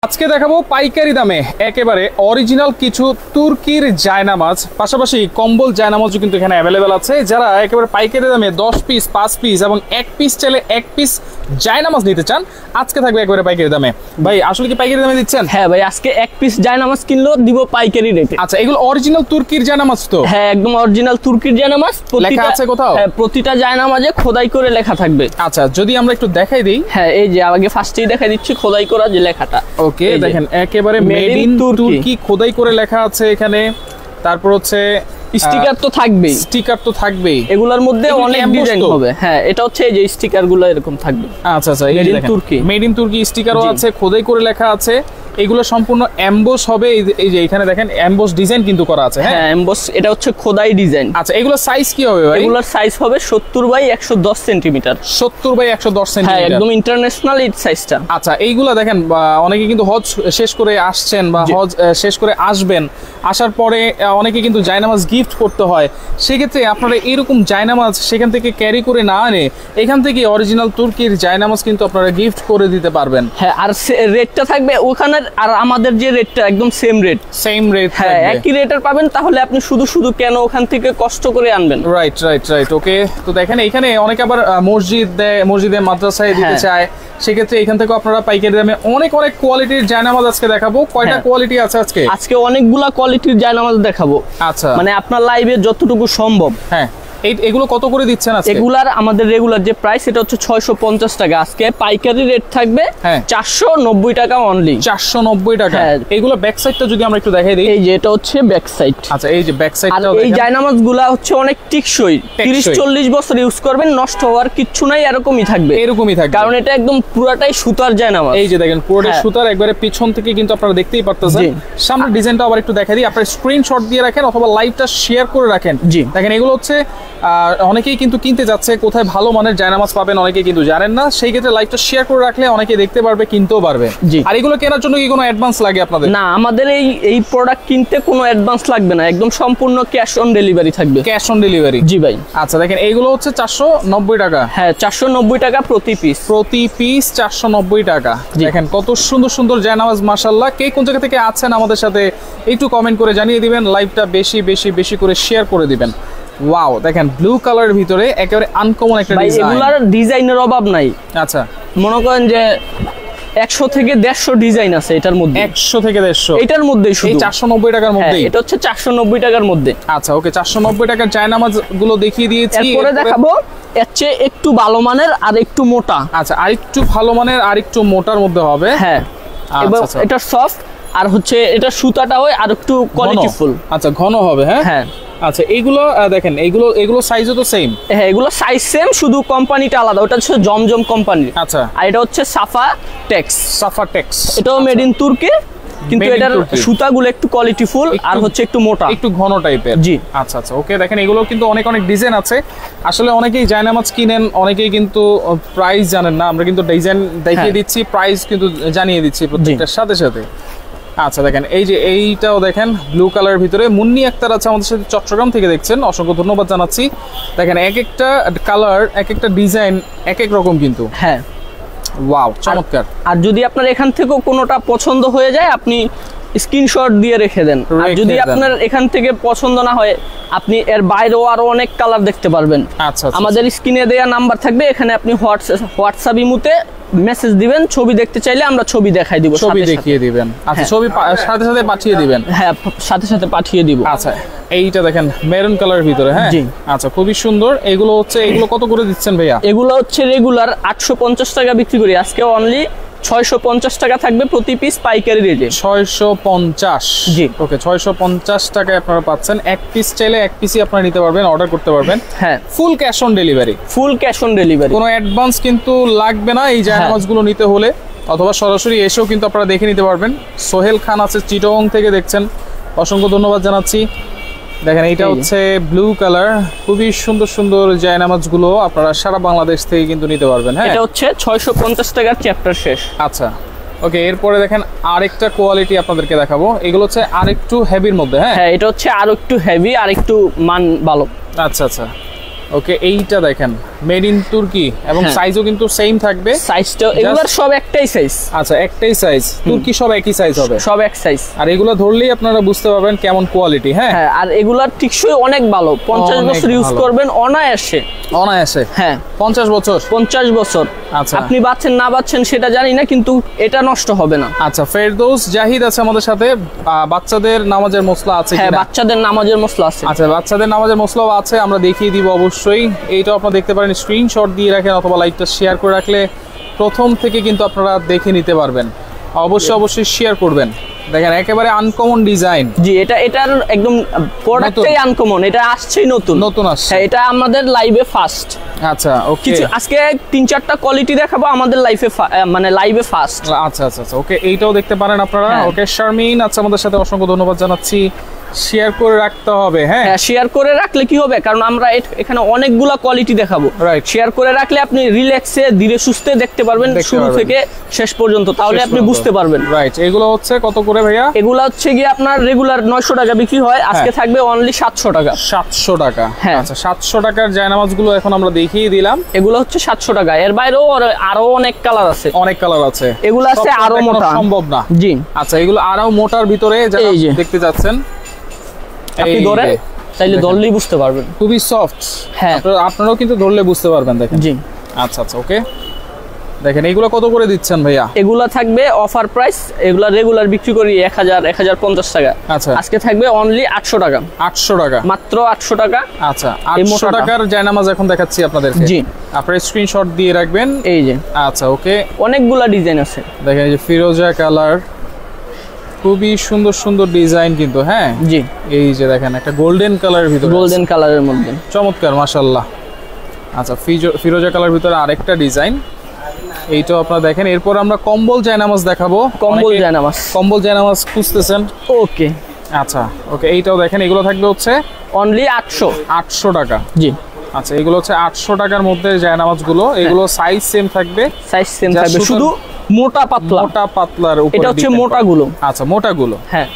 আজকে দেখাবো পাইকারি দামে একেবারে অরিজিনাল কিছু তুর্কির জায়নামাজ, পাশাপাশি কম্বল জায়নামাজও কিন্তু এখানে অ্যাভেলেবেল আছে। যারা একেবারে পাইকারি দামে 10 পিস 5 পিস এবং 1 পিস চাইলে 1 পিস জায়নামাজ নিতে চান, আজকে থাকবে একেবারে পাইকারি দামে। ভাই আসলে কি পাইকারি দামে দিচ্ছেন? হ্যাঁ ভাই, আজকে 1 পিস জায়নামাজ কিনলেও দিব পাইকারি রেটে। আচ্ছা, এগুলো অরিজিনাল তুর্কির জায়নামাজ তো? হ্যাঁ, একদম অরিজিনাল তুর্কির জায়নামাজ। লেখা আছে কোথাও? হ্যাঁ, প্রতিটা জায়নামাজে খোদাই করে লেখা থাকবে। আচ্ছা, যদি আমরা একটু দেখাই দিই। হ্যাঁ, এই যে আগে ফার্স্টেই দেখাই দিচ্ছি খোদাই করা যে লেখাটা। ওকে, দেখেন একেবারে মেড ইন তুর্কি খোদাই করে লেখা আছে এখানে। তারপর হচ্ছে স্টিকার তো থাকবেই। স্টিকার তো থাকবেই, এগুলোর মধ্যে অনেক ডিজাইন হবে। হ্যাঁ, এটা হচ্ছে এই যে স্টিকার গুলো এরকম থাকবে। আচ্ছা আচ্ছা, মেড ইন তুর্কি, মেড ইন তুর্কি স্টিকারও আছে, খোদাই করে লেখা আছে। এগুলো সম্পূর্ণ এমবোস হবে। এই যে এখানে দেখেন এমবোস ডিজাইন কিন্তু করা আছে। হ্যাঁ, এমবোস, এটা হচ্ছে খোদাই ডিজাইন। আচ্ছা, এগুলো সাইজ কি হবে ভাই? এগুলোর সাইজ হবে 70 বাই 110 সেন্টিমিটার। 70 by 110 centimetre. হ্যাঁ, একদম ইন্টারন্যাশনাল এই সাইজটা। আচ্ছা, এইগুলা দেখেন অনেকে কিন্তু হজ শেষ করে আসছেন বা হজ শেষ করে আসবেন, আসার পরে অনেকে কিন্তু জায়নামাজ গিফট করতে হয়। সেক্ষেত্রে আপনারা এরকম জায়নামাজ সেখান থেকে ক্যারি করে না আনে এখান থেকে অরিজিনাল তুর্কির জায়নামাজ কিন্তু আপনারা গিফট করে দিতে পারবেন। হ্যাঁ, আর রেটটা থাকবে ওখানে আর আমাদের যে রেটটা একদম সেম রেট। সেম রেট, হ্যাঁ, একই রেটের পাবেন। তাহলে আপনি শুধু কেন ওখান থেকে কষ্ট করে আনবেন? Right right right. ওকে, তো দেখেন এখানে অনেকে আবার মসজিদে মাদ্রাসায় দিতে চায়, সেক্ষেত্রে এখান থেকে আপনারা পাইকারি দামে অনেক কোয়ালিটির জায়নামাজ আজকে দেখাবো। কয়টা কোয়ালিটি আছে আজকে অনেকগুলা কোয়ালিটির জায়নামাজ দেখাবো। আচ্ছা, মানে আপনার লাইভে যতটুকু সম্ভব। হ্যাঁ, এগুলো কত করে দিচ্ছেন আজকে? এগুলার আমাদের রেগুলার যে প্রাইস এটা হচ্ছে 650 টাকা। আজকে পাইকারি রেট থাকবে 490 টাকা অনলি। 490 টাকা। এগুলো ব্যাক সাইডটা যদি আমরা একটু দেখাই দিই। এই যে এটা হচ্ছে ব্যাক সাইড। আচ্ছা, এই যে ব্যাক সাইডটাও দেখেন। এই জায়নামাজগুলা হচ্ছে অনেক টিকসই, 30-40 বছর ইউজ করবেন, নষ্ট হওয়ার কিচ্ছু নাই, এরকমই থাকবে। কারণ এটা একদম পুরাটাই সুতার জায়নামাজ। এই যে দেখেন পুরোটাই সুতার, একবারে পিছন থেকে কিন্তু আপনারা দেখতেই পারতেছেন। সামনের ডিজাইনটা আবার একটু দেখাই দিই, আপনারা স্ক্রিনশট দিয়ে রাখেন অথবা লাইভটা শেয়ার করে রাখেন। জি, দেখেন এগুলো হচ্ছে অনেকেই কিন্তু কিনতে যাচ্ছে, কোথায় ভালো মানের জায়নামাজ পাবেন অনেকেই কিন্তু জানেন না। সেই ক্ষেত্রে লাইভটা শেয়ার করে রাখলে অনেকে দেখতে পারবে, কিনতেও পারবে। আর এগুলো কেনার জন্য কি কোনো অ্যাডভান্স লাগে আপনাদের? না, আমাদের এই প্রোডাক্ট কিনতে কোনো অ্যাডভান্স লাগবে না, একদম সম্পূর্ণ ক্যাশ অন ডেলিভারি থাকবে। Cash on delivery? জি ভাই। আচ্ছা, দেখেন এইগুলো হচ্ছে 490 টাকা। হ্যাঁ, 490 টাকা প্রতি পিস। 490 টাকা। দেখেন কত সুন্দর সুন্দর জায়নামাজ, মাশাআল্লাহ। কে কোন জায়গা থেকে আছেন আমাদের সাথে একটু কমেন্ট করে জানিয়ে দিবেন, লাইভটা বেশি বেশি বেশি করে শেয়ার করে দিবেন। ওয়াও, দেখেন ব্লু কালারের ভিতরে একেবারে আনকমন একটা ডিজাইন। এগুলার ডিজাইনের অভাব নাই। আচ্ছা, মনে করেন যে 100 থেকে 150 ডিজাইন আছে এটার মধ্যে। 100 থেকে 150 এটার মধ্যেই শুধু 490 টাকার মধ্যে। এটা হচ্ছে 490 টাকার মধ্যে। আচ্ছা, ওকে, 490 টাকার জায়নামাজ গুলো দেখিয়ে দিয়েছি। এরপরে দেখাবো এর চেয়ে একটু ভালো মানের আর একটু মোটা। আচ্ছা, আরেকটু ভালো মানের আর একটু মোটার মধ্যে হবে। হ্যাঁ, এবং এটা সফট আর হচ্ছে এটা সুতাটাও আর একটু কোয়ালিটিফুল। আচ্ছা, ঘন হবে। হ্যাঁ হ্যাঁ। আচ্ছা, এইগুলো দেখেন এগুলো সাইজও তো সেম? হ্যাঁ, এগুলো সাইজ সেম, শুধু কোম্পানিটা আলাদা। ওটা হচ্ছে জমজম কোম্পানি। আচ্ছা, আর এটা হচ্ছে সাফা টেক্স। সাফা টেক্স, এটাও মেড ইন তুর্কি, কিন্তু এটার সুতাগুলো একটু কোয়ালিটিফুল আর হচ্ছে একটু মোটা, একটু ঘন টাইপের। জি, আচ্ছা আচ্ছা, ওকে। দেখেন এগুলো কিন্তু অনেক ডিজাইন আছে। আসলে অনেকেই জায়নামাজ কিনেন, অনেকেই কিন্তু প্রাইস জানেন না। আমরা কিন্তু ডিজাইন দেখিয়ে দিচ্ছি, প্রাইস কিন্তু জানিয়ে দিচ্ছি প্রত্যেকটার সাথে সাথে। আচ্ছা, দেখেন এই যে এইটাও দেখেন ব্লু কালারের ভিতরে। মুন্নি আক্তার আছে আমাদের সাথে, চট্টগ্রাম থেকে দেখছেন, অসংখ্য ধন্যবাদ জানাচ্ছি। দেখেন এক একটা কালার, এক একটা ডিজাইন এক এক রকম কিন্তু। হ্যাঁ, ওয়াও, চমৎকার। আর যদি আপনার এখান থেকে কোনোটা পছন্দ হয়ে যায়, আপনি স্ক্রিনশট দিয়ে রেখে দেন। আর যদি আপনার এখান থেকে পছন্দ না হয়, আপনি এর বাইরেও আরো অনেক কালার দেখতে পারবেন। আচ্ছা, আমাদের স্ক্রিনে দেয়া নাম্বার থাকবে, এখানে আপনি হোয়াটসঅ্যাপ ইমোতে মেসেজ দিবেন। ছবি দেখতে চাইলে আমরা ছবি দেখাই দিব, ছবি দেখিয়ে দিবেন। আচ্ছা, ছবি সাথে সাথে পাঠিয়ে দিবেন? হ্যাঁ, সাথে সাথে পাঠিয়ে দিব। আচ্ছা, এইটা দেখেন মেরুন কালারের ভিতরে। হ্যাঁ, জি। আচ্ছা, খুবই সুন্দর। এগুলো কত করে দিচ্ছেন ভাইয়া? এগুলো হচ্ছে রেগুলার 850 টাকা বিক্রি করি, আজকে অনলি 650 টাকা থাকবে প্রতি পিস পাইকারি রেটে। 650? জি, ওকে, 650 টাকায় আপনারা পাচ্ছেন। এক পিস চাইলে এক পিসই আপনারা নিতে পারবেন, অর্ডার করতে পারবেন। হ্যাঁ, full cash on delivery. Full cash on delivery, কোনো অ্যাডভান্স কিন্তু লাগবে না এই জায়নামাজগুলো নিতে হলে, অথবা সরাসরি এসেও কিন্তু আপনারা দেখে নিতে পারবেন। সোহেল খান আছে চিটগং থেকে দেখছেন, অসংখ্য ধন্যবাদ জানাচ্ছি। দেখেন এইটা হচ্ছে ব্লু কালার, খুবই সুন্দর সুন্দর জায়নামাজগুলো আপনারা সারা বাংলাদেশ থেকে কিন্তু নিতে পারবেন। হ্যাঁ, এটা হচ্ছে 650 টাকার চ্যাপ্টার শেষ। আচ্ছা, ওকে। এরপরে দেখেন আরেকটা কোয়ালিটি আপনাদেরকে দেখাবো। এগুলো হচ্ছে আরেকটু হেভির মধ্যে। হ্যাঁ, এটা হচ্ছে আরো একটু হেভি আর একটু মান ভালো। আচ্ছা আচ্ছা, ওকে। এইটা দেখেন মেড ইন তুর্কি এবং সাইজও কিন্তু সেম থাকবে। সাইজটা এগুলোর সব একটাই সাইজ। আচ্ছা, একটাই সাইজ, তুর্কি সব একই সাইজ হবে, সব এক সাইজ। আর এগুলো ধরলেই আপনারা বুঝতে পারবেন কেমন কোয়ালিটি। হ্যাঁ, আর এগুলার টিকসই অনেক ভালো, 50 বছর ইউজ করবেন অনায়াসে। অনায়াসে? হ্যাঁ, 50 বছর। 50 বছর। আচ্ছা, আপনি বাচ্চেন না বাচ্চেন সেটা জানি না, কিন্তু এটা নষ্ট হবে না। আচ্ছা, ফেরদৌস জাহিদ আছে আমাদের সাথে। বাচ্চাদের নামাজের মশলা আছে? হ্যাঁ, বাচ্চাদের নামাজের মশলা আছে। আচ্ছা, বাচ্চাদের নামাজের মশলাও আছে, আমরা দেখিয়ে দিব অবশ্যই। এইটাও আপনারা দেখতে পারেন, স্ক্রিনশট দিয়ে রাখেন অথবা লাইভটা শেয়ার করে রাখলে প্রথম থেকে কিন্তু আপনারা দেখে নিতে পারবেন। অবশ্যই শেয়ার করবেন। দেখেন একেবারে আনকমন ডিজাইন। জি, এটার একদম প্রোডাক্টটাই আনকমন, এটা আসছেই নতুন আসছে। হ্যাঁ, এটা আমাদের লাইভে ফার্স্ট। আচ্ছা, ওকে। কিছু আজকে 3-4টা কোয়ালিটি দেখাবো আমাদের লাইভে ফার্স্ট। আচ্ছা, ওকে, এইটাও দেখতে পারেন আপনারা। ওকে, শারমিন আচ্ছা, আমাদের সাথে অসংখ্য ধন্যবাদ জানাচ্ছি। শেয়ার করে রাখতে হবে। হ্যাঁ, শেয়ার করে রাখলে কি হবে, কারণ আমরা এখানে অনেকগুলা কোয়ালিটি দেখাবো। রাইট, শেয়ার করে রাখলে আপনি রিল্যাক্সে ধীরে সুস্থে দেখতে পারবেন শুরু থেকে শেষ পর্যন্ত, তাহলে আপনি বুঝতে পারবেন। রাইট, এগুলো হচ্ছে কত করে ভাইয়া? এগুলো হচ্ছে গিয়ে আপনার রেগুলার 900 টাকা বিক্রি হয়, আজকে থাকবে অনলি 700 টাকা। 700 টাকা? হ্যাঁ। আচ্ছা, 700 টাকার জায়নামাজগুলো এখন আমরা দেখিয়ে দিলাম। এগুলো হচ্ছে 700 টাকা। এর বাইরেও আরো অনেক কালার আছে। অনেক কালার আছে। এগুলো আছে আরো মোটা, সম্ভব না। জি। আচ্ছা, এগুলো আরো মোটার ভিতরে যারা দেখতে যাচ্ছেন, আপনি ধরে চাইলে ধরলেই বুঝতে পারবেন, খুবই সফট। হ্যাঁ, আপনারাও কিন্তু ধরলে বুঝতে পারবেন। দেখেন। জি। আচ্ছা, ওকে। দেখেন এগুলো কত করে দিচ্ছেন ভাইয়া? এগুলো থাকবে অফার প্রাইস, এগুলো রেগুলার বিক্রি করি 1050 টাকা। আচ্ছা, আজকে থাকবে অনলি 800 টাকা। 800 টাকা, মাত্র 800 টাকা। আচ্ছা, 800 টাকার জায়নামাজ এখন দেখাচ্ছি আপনাদেরকে। জি, আপনারা স্ক্রিনশট দিয়ে রাখবেন। এই যে। আচ্ছা, ওকে, অনেকগুলা ডিজাইন আছে। দেখেন এই যে ফিরোজা কালার, খুবই সুন্দর ডিজাইন কিন্তু। হ্যাঁ, জি। এই যে দেখেন একটা গোল্ডেন কালারের ভিতরে, গোল্ডেন কালারের মধ্যে চমৎকার, মাশাআল্লাহ। আচ্ছা, ফিরোজা কালার ভিতরে আরেকটা ডিজাইন, এইটাও আপনারা দেখেন। এরপর আমরা কম্বল জায়নামাজ দেখাবো। কম্বল জায়নামাজ খুঁজতেছেন? ওকে, আচ্ছা, ওকে, এইটাও দেখেন। এগুলো থাকবে হচ্ছে অনলি 800 টাকা। জি। আচ্ছা, এগুলো হচ্ছে 800 টাকার মধ্যে জায়নামাজগুলো। এগুলো সাইজ সেম থাকবে, শুধু মোটা পাতলার উপর। এটা হচ্ছে মোটাগুলো। আচ্ছা, মোটাগুলো। হ্যাঁ,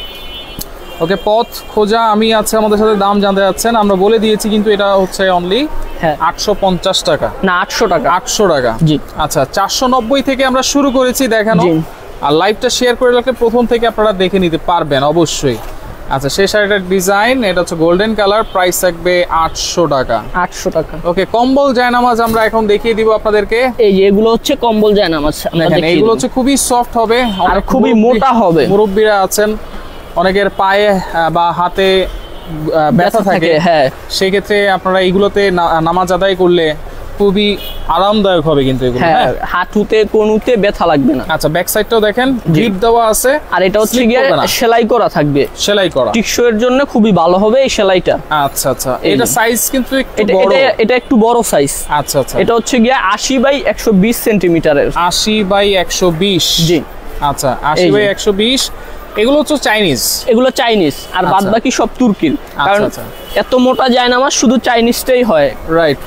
ওকে। পথ খোঁজা আমি আছে আমাদের সাথে দাম জানতে যাচ্ছেন, আমরা বলে দিয়েছি, কিন্তু এটা হচ্ছে অনলি 850 টাকা না, 800 টাকা। 800 টাকা। জি। আচ্ছা, 490 থেকে আমরা শুরু করেছি দেখানো, আর লাইভটা শেয়ার করে রাখলে প্রথম থেকে আপনারা দেখে নিতে পারবেন অবশ্যই। আচ্ছা, শেষ আরেকটা ডিজাইন, এটা হচ্ছে গোল্ডেন কালার, প্রাইস থাকবে 800 টাকা। 800 টাকা। ওকে, কম্বল জায়নামাজ আমরা এখন দেখিয়ে দিব আপনাদেরকে। এই যে এগুলো হচ্ছে কম্বল জায়নামাজ, দেখেন এগুলো হচ্ছে খুবই সফট হবে আর খুবই মোটা হবে। মুরব্বিরা আছেন, অনেকের পায়ে বা হাতে ব্যথা থাকে, হ্যাঁ, সেই ক্ষেত্রে আপনারা এইগুলোতে নামাজ আদায় করলে খুবই আরামদায়ক হবে কিন্তু এগুলো। হ্যাঁ, হাঁটুতে কোনুতে ব্যথা লাগবে না। আচ্ছা, ব্যাক সাইডটাও দেখেন গ্রিপ দেওয়া আছে, আর এটা হচ্ছে গিয়ে সেলাই করা থাকবে, সেলাই করা টিকসইয়ের জন্য খুবই ভালো হবে এই সেলাইটা। আচ্ছা, এটা সাইজ কিন্তু একটু বড়, এটা একটু বড় সাইজ। আচ্ছা, এটা হচ্ছে গিয়ে 80 বাই 120 সেন্টিমিটারের। 80 বাই 120। জি। আচ্ছা, 80 বাই 120। এগুলো হচ্ছে চাইনিজ, আর বাদ বাকি সব তুর্কির, কারণ এত মোটা জায়নামাজ শুধু চাইনিজটাই হয়। রাইট,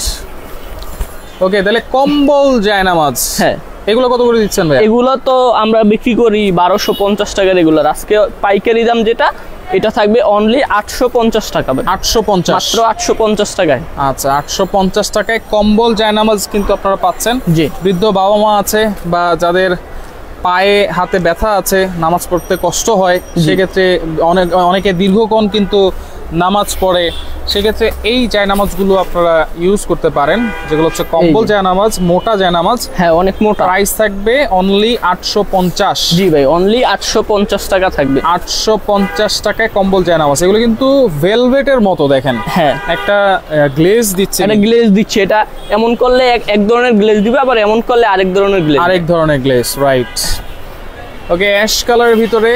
ওকে। তাহলে কম্বল জায়নামাজ, হ্যাঁ, এগুলো কত করে দিচ্ছেন ভাই? এগুলো তো আমরা বিক্রি করি 1250 টাকা রেগুলার। আজকে পাইকারি দাম যেটা, এটা থাকবে অনলি 850 টাকা। 850, মাত্র 850 টাকায়। আচ্ছা, 850 টাকায় কম্বল জায়নামাজ কিন্তু আপনারা পাচ্ছেন। জি। বৃদ্ধ বাবা মা আছে বা যাদের পায়ে হাতে ব্যথা আছে, নামাজ পড়তে কষ্ট হয়, সেক্ষেত্রে অনেকে দীর্ঘক্ষণ কিন্তু নামাজ পড়ে, সেক্ষেত্রে এই জায়নামাজগুলো আপনারা ইউজ করতে পারেন, যেগুলো হচ্ছে কম্বল জায়নামাজ, মোটা জায়নামাজ। হ্যাঁ, অনেক মোটা। প্রাইস থাকবে অনলি 850। জি ভাই, অনলি 850 টাকা থাকবে। 850 টাকায় কম্বল জায়নামাজ। এগুলো কিন্তু ভেলভেটের মতো, দেখেন। হ্যাঁ, একটা গ্লেজ দিচ্ছে, এটা এমন করলে এক ধরনের গ্লেজ দিবে, আবার এমন করলে আরেক ধরনের গ্লেজ। রাইট, ওকে। অ্যাশ কালারের ভিতরে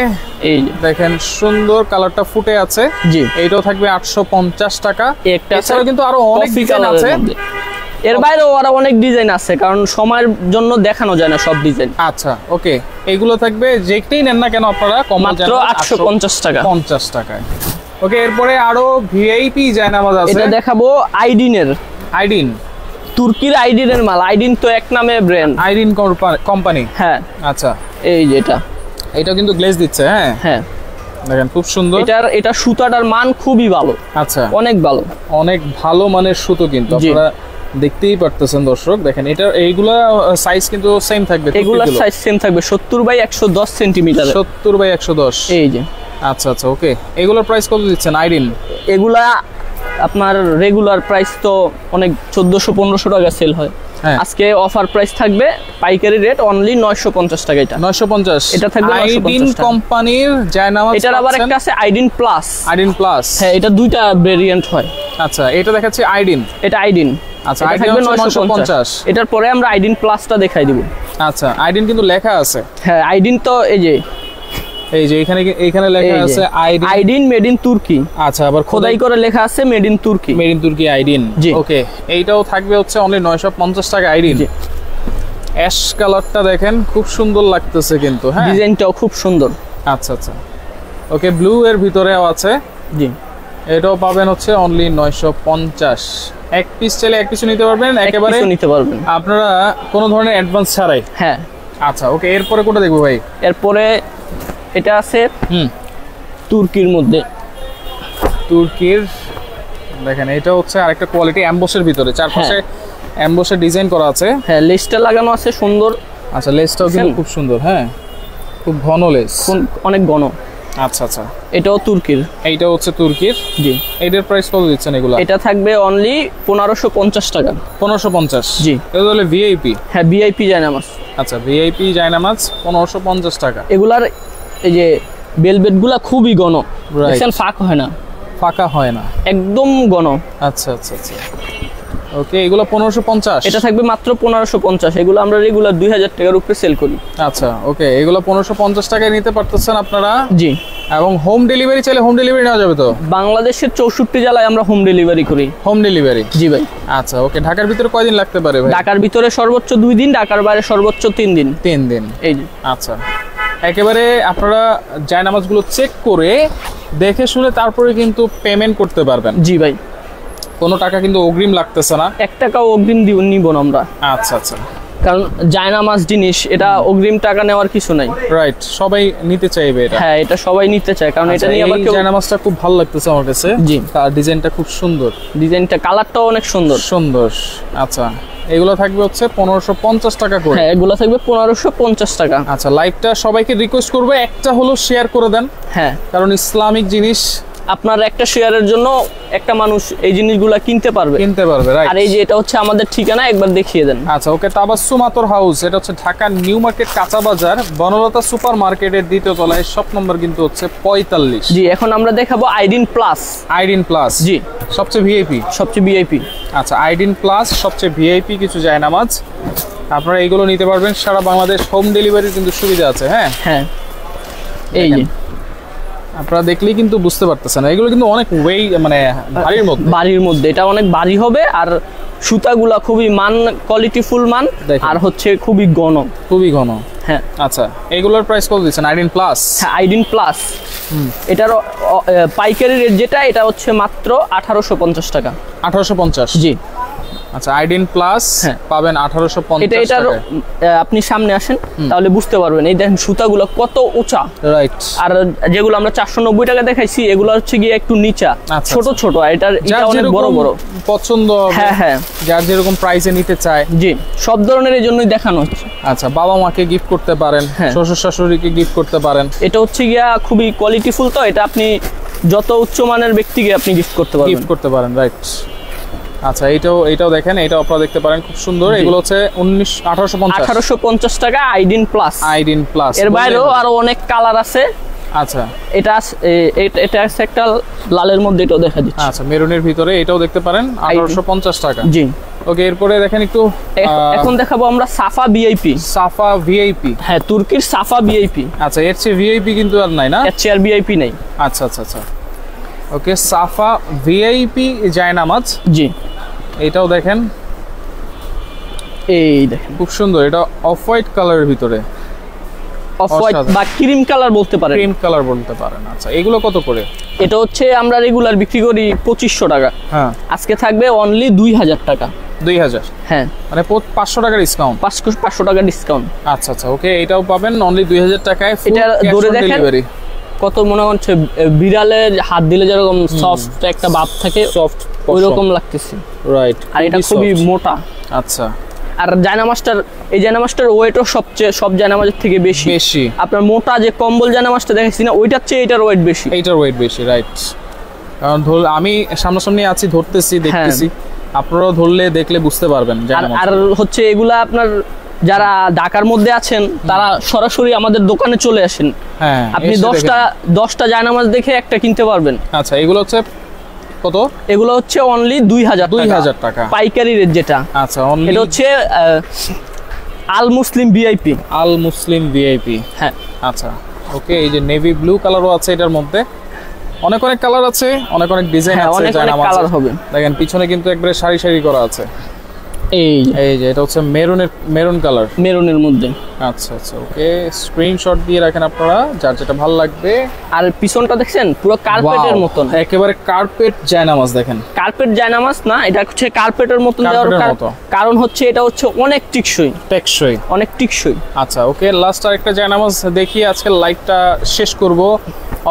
এই দেখেন সুন্দর কালারটা ফুটে আছে। জি। এইটাও থাকবে 850 টাকা। এছাড়াও কিন্তু আরো অনেক ডিজাইন আছে, এর বাইরেও আরো অনেক ডিজাইন আছে, কারণ সময়ের জন্য দেখানো যায় না সব ডিজাইন। আচ্ছা, ওকে। এইগুলো থাকবে, যেটাই নেন না কেন আপনারা মাত্র 850 টাকা, 50 টাকায়। ওকে, এরপরে আরো ভিআইপি জায়নামাজ আছে, এটা দেখাবো আইডিন, তুর্কির আইডিনের মাল। আইডিন তো এক নামে ব্র্যান্ড, আইডিন কোম্পানি। হ্যাঁ। আচ্ছা, এই যে এটা কিন্তু গ্লেজ দিচ্ছে। হ্যাঁ, দেখেন খুব সুন্দর। এটা সুতাটার মান খুবই ভালো। আচ্ছা, অনেক ভালো মানের সুতো কিন্তু আপনারা দেখতেই পারতেছেন দর্শক, দেখেন এটা এইগুলা সাইজ কিন্তু সেম থাকবে, এগুলা সাইজ সেম থাকবে 70 বাই 110 সেন্টিমিটার। 70 বাই 110, এই যে। আচ্ছা আচ্ছা, ওকে। এগুলোর প্রাইস কত দিচ্ছেন আইরিন? এগুলা আপনার রেগুলার প্রাইস তো অনেক 1400-1500 টাকা সেল হয়, আজকে অফার প্রাইস থাকবে পাইকারি রেট অনলি 950 টাকা। এটা 950, এটা থাকবে আইডিন কোম্পানির জায়নামাজ। এটার আবার একটা আছে আইডিন প্লাস। আইডিন প্লাস, হ্যাঁ, এটা দুইটা ভেরিয়েন্ট হয়। আচ্ছা, এটা দেখাচ্ছে আইডিন, এটা আইডিন। আচ্ছা, আইডিন 950। এটার পরে আমরা আইডিন প্লাসটা দেখাই দিব। আচ্ছা, আইডিন কিন্তু লেখা আছে। হ্যাঁ, আইডিন তো এই যে এখানে লেখা আছে আইডিন মেড ইন তুর্কি। আচ্ছা, আবার খোদাই করে লেখা আছে মেড ইন তুর্কি। মেড ইন তুর্কি আইডিন, ওকে। এইটাও থাকবে হচ্ছে অনলি 950 টাকা আইডিন। অ্যাশ কালারটা দেখেন খুব সুন্দর লাগতেছে কিন্তু, হ্যাঁ, ডিজাইনটাও খুব সুন্দর। আচ্ছা আচ্ছা, ওকে। ব্লু এর ভিতরেও আছে, জি। এটাও পাবেন হচ্ছে অনলি 950। এক পিস চাইলে এক পিস নিতে পারবেন, একেবারে নিতে পারবেন আপনারা কোনো ধরনের অ্যাডভান্স ছাড়াই। হ্যাঁ, আচ্ছা, ওকে। এরপরে কোনটা দেখবো ভাই? এরপরে এটা আছে তুর্কির মধ্যে। তুর্কির দেখেন, এটা হচ্ছে আরেকটা কোয়ালিটি, এমবসের ভিতরে চারপাশে এমবসের ডিজাইন করা আছে। হ্যাঁ, লেসটা লাগানো আছে সুন্দর। আচ্ছা, লেসটাও কিন্তু খুব সুন্দর, হ্যাঁ, খুব ঘন লেস, অনেক ঘন। আচ্ছা আচ্ছা, এটাও তুর্কির। এইটাও হচ্ছে তুর্কির, জি। এটার প্রাইস কত দিচ্ছেন এগুলা? এটা থাকবে অনলি 1550 টাকা। 1550, জি। এটা হলো ভিআইপি। হ্যাঁ, ভিআইপি জায়নামাজ। আচ্ছা, ভিআইপি জায়নামাজ 1550 টাকা। এগুলার এই যে বেলভেট গুলা খুবই ঘন, দেখেন ফাঁকা হয় না, একদম ঘন। আচ্ছা আচ্ছা আচ্ছা, ওকে। এগুলো 1550, এটা থাকবে মাত্র 1550। এগুলো আমরা রেগুলার 2000 টাকার উপরে সেল করি। আচ্ছা, ওকে। এগুলো 1550 টাকায় নিতে পারতেছেন আপনারা, জি। এবং হোম ডেলিভারি চাইলে হোম ডেলিভারি নেওয়া যাবে তো? বাংলাদেশের 64 জেলায় আমরা হোম ডেলিভারি করি। হোম ডেলিভারি, জি ভাই। আচ্ছা, ওকে। ঢাকার ভিতরে কয়দিন লাগতে পারে ভাই? ঢাকার ভিতরে সর্বোচ্চ 2 দিন, ঢাকার বাইরে সর্বোচ্চ 3 দিন। 3 দিন, এই যে। আচ্ছা, একেবারে আপনারা জায়নামাজগুলো চেক করে দেখে শুনে তারপরে কিন্তু পেমেন্ট করতে পারবেন। জি ভাই, কোনো টাকা কিন্তু অগ্রিম লাগতেছে না, 1 টাকাও অগ্রিম নিব না আমরা। আচ্ছা আচ্ছা, কারণ জায়নামাজ জিনিস, এটা অগ্রিম টাকা নেওয়ার কিছু নাই। রাইট, সবাই নিতে চাইবে এটা। হ্যাঁ, এটা সবাই নিতে চায়, কারণ এটা নিয়ে আবার জায়নামাজটা খুব ভালো লাগতেছে আমার কাছে, জি। তার ডিজাইনটা খুব সুন্দর, ডিজাইনটা কালারটাও অনেক সুন্দর। আচ্ছা, এগুলো থাকবে হচ্ছে 1550 টাকা করে। হ্যাঁ, এগুলো থাকবে 1550 টাকা। আচ্ছা, লাইভটা সবাইকে রিকোয়েস্ট করবে একটা হলো শেয়ার করে দেন, হ্যাঁ, কারণ ইসলামিক জিনিস আপনার একটা শেয়ারের জন্য একটা মানুষ এই জিনিসগুলো কিনতে পারবে, রাইট। আর এই যে এটা হচ্ছে আমাদের ঠিকানা, একবার দেখিয়ে দেন। আচ্ছা, ওকে। তাবাসসুম আতর হাউস, এটা হচ্ছে ঢাকা নিউ মার্কেট কাঁচা বাজার, বনলতা সুপার মার্কেটের 2য় তলায়, শপ নম্বর কিন্তু হচ্ছে 45। জি, এখন আমরা দেখাবো আইডিন প্লাস। আইডিন প্লাস, জি, সবচেয়ে ভিআইপি। আচ্ছা, আইডিন প্লাস সবচেয়ে ভিআইপি কিছু জায়নামাজ, আপনারা এইগুলো নিতে পারবেন। সারা বাংলাদেশ হোম ডেলিভারির কিন্তু সুবিধা আছে। হ্যাঁ হ্যাঁ, এই যে আপনারা দেখলেই কিন্তু বুঝতে পারতেছেন, এগুলো কিন্তু অনেক মানে বাড়ির মধ্যে এটা অনেক ভারী হবে, আর সুতাগুলা খুবই কোয়ালিটিফুল মান, আর হচ্ছে খুবই ঘন। হ্যাঁ, আচ্ছা, এগুলোর প্রাইস কত দিচ্ছেন? আইডিন প্লাস। হ্যাঁ, আইডিন প্লাস, এটার পাইকারি রেট যেটা, এটা হচ্ছে মাত্র 1850 টাকা। 1850, জি। আচ্ছা, আইডিন প্লাস পাবেন 1850 টাকা। আপনি সামনে আসেন, তাহলে বুঝতে পারবেন। এই দেখেন সুতাগুলো কত উঁচা, রাইট। আর যেগুলো আমরা 490 টাকা দেখাইছি, এগুলো হচ্ছে গিয়ে একটু নিচা, ছোট। এটা অনেক বড় পছন্দ, হ্যাঁ, যার যেরকম প্রাইসে নিতে চায়, জি, সব ধরনের এই জন্যই দেখানো হচ্ছে। আচ্ছা, বাবা মাকে গিফট করতে পারেন, শ্বশুর শাশুড়িকে গিফট করতে পারেন। এটা হচ্ছে গিয়া খুবই কোয়ালিটিফুল, তো এটা আপনি যত উচ্চমানের ব্যক্তিকে আপনি গিফট করতে পারেন, রাইট। আচ্ছা, এইটাও দেখেন, এটাও আপনারা দেখতে পারেন, খুব সুন্দর। এগুলো হচ্ছে 1850 টাকা আইডিন প্লাস। এর বাইরেও আরো অনেক কালার আছে। আচ্ছা, এটা আছে একটা লালের মধ্যে, এটাও দেখা দিচ্ছে। আচ্ছা, মেরুনের ভিতরে এটাও দেখতে পারেন, 1850 টাকা। জি, ওকে। এরপরে দেখেন একটু, এখন দেখাবো আমরা সাফা ভিআইপি। হ্যাঁ, তুর্কির সাফা ভিআইপি। আচ্ছা, এর চেয়ে ভিআইপি কিন্তু আর নাই না? এর চেয়ে আর ভিআইপি নাই। আচ্ছা আচ্ছা আচ্ছা, ওকে। সাফা ভিআইপি জায়নামাজ, জি। এটাও দেখেন, এই দেখেন খুব সুন্দর। এটা অফ হোয়াইট কালারের ভিতরে, অফ হোয়াইট বা ক্রিম কালার বলতে পারেন, আচ্ছা, এগুলো কত করে? এটা হচ্ছে আমরা রেগুলার বিক্রি করি 2500 টাকা। হ্যাঁ, আজকে থাকবে অনলি 2000 টাকা। 2000, হ্যাঁ, মানে 500 টাকা ডিসকাউন্ট। 500 টাকা ডিসকাউন্ট। আচ্ছা আচ্ছা, ওকে। এটাও পাবেন অনলি 2000 টাকায়, এটা ধরে দেখেন, কত মনে হচ্ছে বিড়ালের হাত দিলে যেরকম সফট একটা ভাব থাকে, সফট ওইরকম লাগতেছে। রাইট, আর এটা খুবই মোটা। আচ্ছা, আর জায়নামাজটার, এই জায়নামাজটার ওয়েটও সবচেয়ে সব জায়নামাজের থেকে বেশি। আপনার মোটা যে কম্বল জায়নামাজটা দেখাচ্ছি না, ওইটার চেয়ে এটার ওয়েট বেশি। এইটার ওয়েট বেশি, রাইট। কারণ আমি সামনাসামনি আছি, ধরতেছি, দেখতেছি, আপনারাও ধরলে দেখলে বুঝতে পারবেন। আর হচ্ছে এগুলা আপনার যারা ঢাকার মধ্যে আছেন তারা সরাসরি আমাদের দোকানে চলে আসেন। হ্যাঁ, আপনি 10টা জায়নামাজ দেখে একটা কিনতে পারবেন। আচ্ছা, এগুলো হচ্ছে কত? এগুলো হচ্ছে অনলি 2000 টাকা পাইকারি রেট যেটা। আচ্ছা, অনলি এটা হচ্ছে আল মুসলিম ভিআইপি। আল মুসলিম ভিআইপি, হ্যাঁ। আচ্ছা, ওকে। এই যে নেভি ব্লু কালারও আছে এটার মধ্যে, অনেক কালার আছে, অনেক ডিজাইন আছে, অনেক কালার হবে। দেখেন পিছনে কিন্তু একবারে সারি সারি করা আছে। এই যে এটা হচ্ছে মেরুন কালার, মেরুনের মধ্যে। আচ্ছা আচ্ছা, ওকে। স্ক্রিনশট দিয়ে রাখেন আপনারা, যার যেটা ভালো লাগবে। আর পিছনটা দেখছেন পুরো কার্পেটের মতন, একেবারে কার্পেট জায়নামাজ। দেখেন কার্পেট জায়নামাজ না, এটা হচ্ছে কার্পেটের মতন দেওয়ার কারণ হচ্ছে এটা হচ্ছে অনেক টেকসই, অনেক টেকসই। আচ্ছা, ওকে। লাস্ট আরেকটা জায়নামাজ দেখি, আজকে লাইভটা শেষ করব।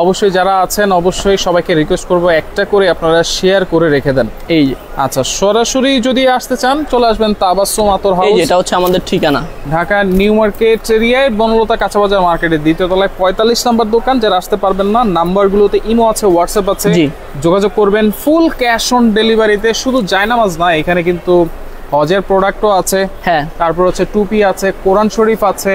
অবশ্যই যারা আছেন অবশ্যই সবাইকে রিকোয়েস্ট করব একটা করে আপনারা শেয়ার করে রেখে দেন। এই যে, আচ্ছা, সরাসরি যদি আসতে চান চলে আসবেন তাবাসসুম আতর হাউস। এটা হচ্ছে আমাদের ঠিকানা, ঢাকা নিউ মার্কেট এরিয়ায়, বনলতা কাঁচাবাজার মার্কেটের দ্বিতীয় তলায় 45 নম্বর দোকান। যারা আসতে পারবেন না, নাম্বারগুলোতে ইমো আছে, হোয়াটসঅ্যাপ আছে, যোগাযোগ করবেন। ফুল ক্যাশ অন ডেলিভারিতে। শুধু জায়নামাজ না, এখানে কিন্তু হজের প্রোডাক্টও আছে। হ্যাঁ, তারপর হচ্ছে টুপি আছে, কোরআন শরীফ আছে,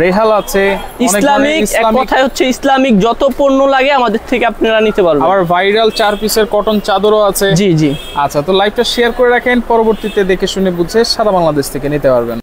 রেহাল আছে, ইসলামিক, এক কথায় হচ্ছে ইসলামিক যত পণ্য লাগে আমাদের থেকে আপনারা নিতে পারবেন। আবার ভাইরাল 4 পিসের কটন চাদরও আছে। জি। আচ্ছা, তো লাইভটা শেয়ার করে রাখেন, পরবর্তীতে দেখে শুনে বুঝে সারা বাংলাদেশ থেকে নিতে পারবেন।